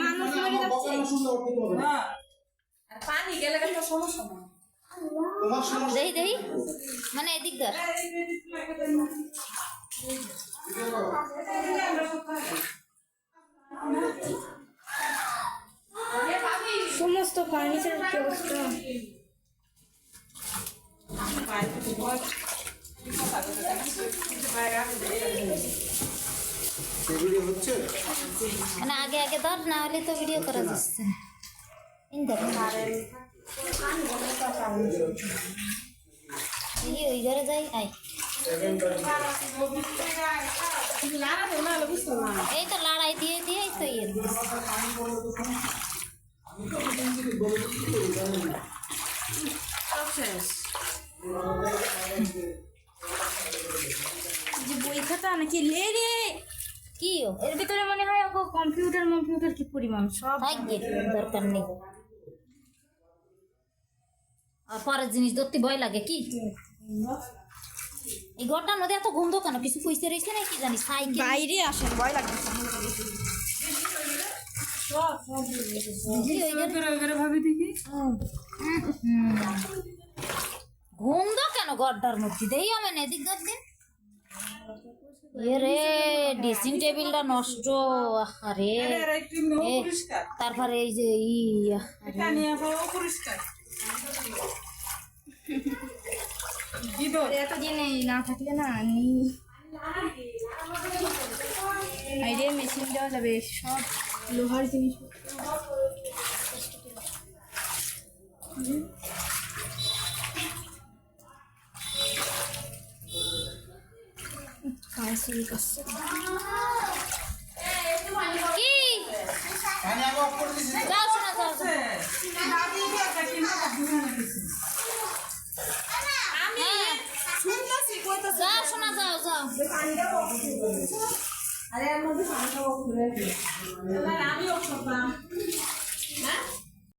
মানুষ মরে যাচ্ছে হ্যাঁ আর পানি গেলে একটা সমস্যা না দেই দেই মানে এদিক ধর সমস্ত ফার্নিচারের কি অবস্থা মানে আগে আগে ধর না হলে তো ভিডিও করা যাচ্ছে ওই ঘরে যাই আই এই তো লড়াই দিয়ে দিয়ে তো ইয়ে যে বই খাতা নাকি লে রে কি এর ভিতরে মনে হয় কম্পিউটার কি পরিমাণ সব থাকবে দরকার নেই আর পরের জিনিস ধরতে ভয় লাগে কি এই ঘরটার মধ্যে এত গন্ধ কেন কিছু পয়সা রয়েছে না কি জানি সাইকেল বাইরে আসেন ভয় লাগছে ভাবি দেখি গন্ধ কেন ঘরটার মধ্যে দেই আমি না এদিক ধর দিন রে ড্রেসিং টেবিলটা নষ্ট আরে তারপরে এই যে এত দিনে না থাকলে না আইরে মেশিন দেওয়া যাবে সব লোহার জিনিস কাশি কাশি কি যাও শোনা যাও যাও শোনা যাও যাও আরে আমার মধ্যে আমিও